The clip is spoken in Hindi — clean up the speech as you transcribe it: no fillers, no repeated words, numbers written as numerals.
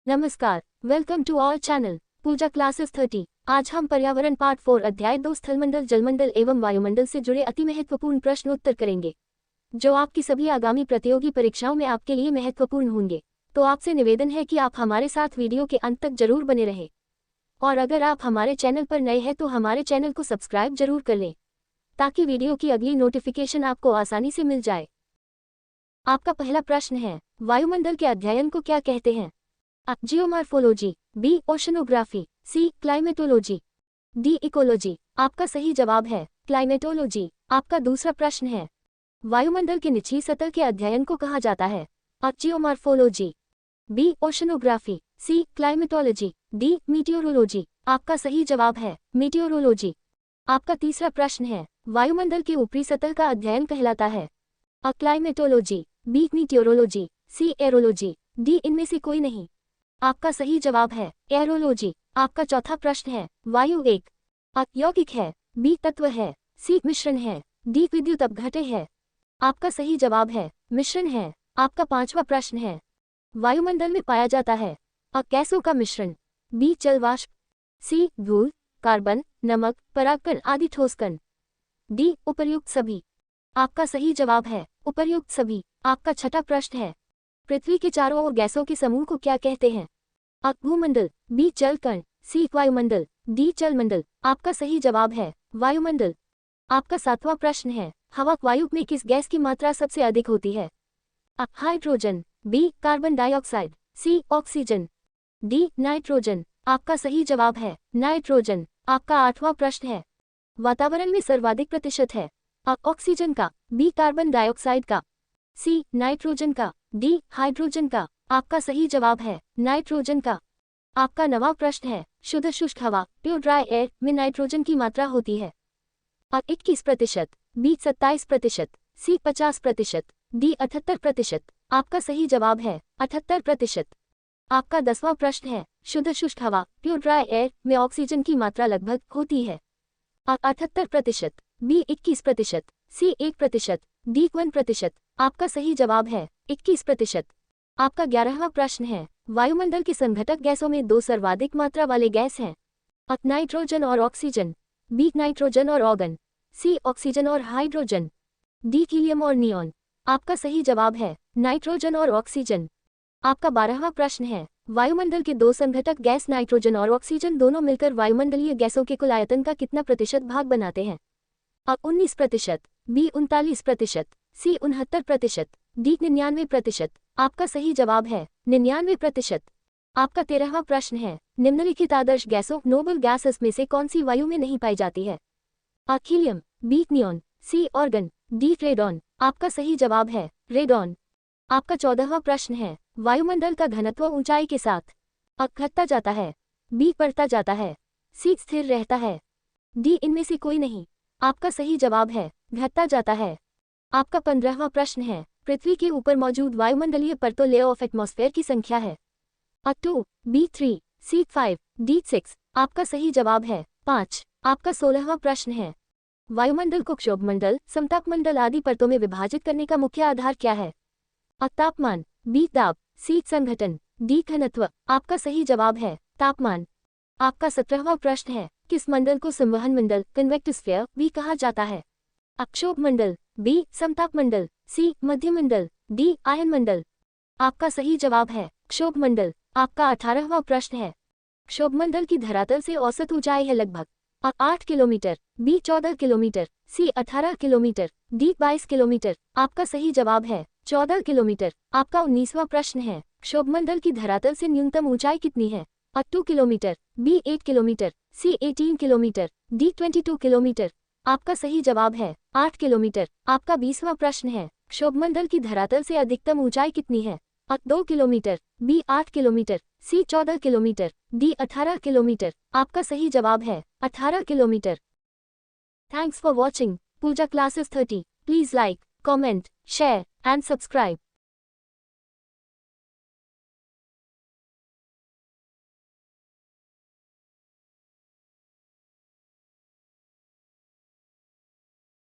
नमस्कार, welcome to our channel Pooja classes 30। आज हम पर्यावरण पार्ट 4 अध्याय 2 स्थलमंडल, जलमंडल एवं वायुमंडल से जुड़े अति महत्वपूर्ण प्रश्न उत्तर करेंगे, जो आपकी सभी आगामी प्रतियोगी परीक्षाओं में आपके लिए महत्वपूर्ण होंगे। तो आपसे निवेदन है कि आप हमारे साथ वीडियो के अंत तक जरूर बने रहें। और अगर आप हमारे चैनल पर नए हैं तो हमारे चैनल को सब्सक्राइब जरूर कर लें, ताकि वीडियो की अगली नोटिफिकेशन आपको आसानी से मिल जाए। आपका पहला प्रश्न है, वायुमंडल के अध्ययन को क्या कहते हैं? अ. Geomorphology, b. Oceanography, c. Climatology, d. Ecology. आपका सही जवाब है क्लाइमेटोलॉजी। आपका दूसरा प्रश्न है, वायुमंडल के निचली सतह के अध्ययन को कहा जाता है? अ. Geomorphology, b. Oceanography, c. Climatology, d. Meteorology. आपका सही जवाब है मीटियोरोलॉजी। आपका तीसरा प्रश्न है, वायुमंडल की ऊपरी सतह का अध्ययन कहलाता है? अ. Climatology, b. Meteorology, c. Aerology, d. इनमें से कोई नहीं। आपका सही जवाब है एरोलॉजी। आपका चौथा प्रश्न है, वायु एक अ. यौगिक है, बी. तत्व है, सी. मिश्रण है, डी. विद्युत अपघटय है। आपका सही जवाब है मिश्रण है। आपका पांचवा प्रश्न है, वायुमंडल में पाया जाता है? अ. गैसों का मिश्रण, बी. जल वाष्प, सी. धूल, कार्बन, नमक, परागकण आदि ठोस कण, डी. उपर्युक्त सभी। आपका सही जवाब है उपर्युक्त सभी। आपका छठा प्रश्न है, पृथ्वी के चारों ओर गैसों के समूह को क्या कहते हैं? अ. भूमंडल, बी. जल कण, सी. वायुमंडल, डी. जलमंडल। आपका सही जवाब है वायुमंडल। आपका सातवां प्रश्न है, हवा वायु में किस गैस की मात्रा सबसे अधिक होती है? अ. Hydrogen, b. Carbon dioxide, c. Oxygen, d. Nitrogen. आपका सही जवाब है नाइट्रोजन। आपका आठवां प्रश्न है, वातावरण में सर्वाधिक प्रतिशत है? अ. ऑक्सीजन का, बी. कार्बन डाइऑक्साइड का, सी. नाइट्रोजन का, डी. हाइड्रोजन का। आपका सही जवाब है नाइट्रोजन का। आपका नवां प्रश्न है, शुद्ध शुष्क हवा प्योर ड्राई एयर में नाइट्रोजन की मात्रा होती है? अ. 21%, बी. 27%, सी. 50%, डी. 78%। आपका सही जवाब है 78%। आपका 10वां प्रश्न है, शुद्ध शुष्क हवा प्योर ड्राई एयर में ऑक्सीजन की मात्रा लगभग होती है? अ. 78%, बी. 21%, सी. 1%, डी. 1%। आपका सही जवाब है 21%। आपका 11वां प्रश्न है, वायुमंडल की संघटक गैसों में दो सर्वाधिक मात्रा वाले गैस हैं? अ. नाइट्रोजन और ऑक्सीजन, बी. नाइट्रोजन और ऑर्गन, सी. ऑक्सीजन और हाइड्रोजन, डी. हीलियम और नियॉन। आपका सही जवाब है नाइट्रोजन और ऑक्सीजन। आपका 12वां प्रश्न है, वायुमंडल के दो संघटक गैस नाइट्रोजन और ऑक्सीजन दोनों मिलकर वायुमंडलीय गैसों के कुल आयतन का कितना प्रतिशत भाग बनाते हैं? अ. 19%, बी. 39%, सी. 69%, डी. 99%। आपका सही जवाब है 99%। आपका 13वां प्रश्न है, निम्नलिखित आदर्श गैसों नोबल गैसेस में से कौन सी वायु में नहीं पाई जाती है? अ. Helium, b. Neon, c. Argon, d. Radon. आपका सही जवाब है रेडॉन। आपका 14वां प्रश्न है, वायुमंडल का घनत्व ऊंचाई के साथ? अ. घटता जाता है, बी. बढ़ता जाता है, सी. स्थिर रहता है, डी. इनमें से कोई नहीं। आपका सही जवाब है घटता जाता है। आपका 15वां प्रश्न है, पृथ्वी के ऊपर मौजूद वायुमंडलीय परतों लेयर ऑफ एटमॉस्फेयर की संख्या है? अ. 2, बी. 3, सी. 5, डी. 6। आपका सही जवाब है 5। आपका 16वां प्रश्न है, वायुमंडल को क्षोभमंडल, समतापमंडल आदि परतों में विभाजित करने का मुख्य आधार क्या है? अ. तापमान, बी. दाब, सी. संघटन, डी. घनत्व। आपका सही जवाब है तापमान। आपका 17वां प्रश्न है, किस मंडल को संवहन मंडल कन्वेक्टिव स्फीयर भी कहा जाता है? अ. क्षोभमंडल, बी. समतापमंडल, सी. मध्यमंडल, डी. आयनमंडल। आपका सही जवाब है क्षोभमंडल। आपका 18वां प्रश्न है, क्षोभमंडल की धरातल से औसत ऊंचाई है लगभग? अ. 8 किलोमीटर, बी. 14 किलोमीटर, सी. 18 किलोमीटर, डी. 22 किलोमीटर। आपका सही जवाब है 14 किलोमीटर। आपका 19वां प्रश्न है, क्षोभमंडल की धरातल से न्यूनतम ऊंचाई कितनी है? A. 2 kilometre, B. 8 kilometre, C. 18 kilometre, D. 22 kilometre. आपका सही जवाब है 8 किलोमीटर। आपका 20वां प्रश्न है, क्षोभमंडल की धरातल से अधिकतम ऊंचाई कितनी है? A. 2 kilometre, B. 8 kilometre, C. 14 kilometre, D. 18 kilometre. आपका सही जवाब है 18 kilometre. Thanks for watching Pooja classes 30। Please like, comment, share and subscribe.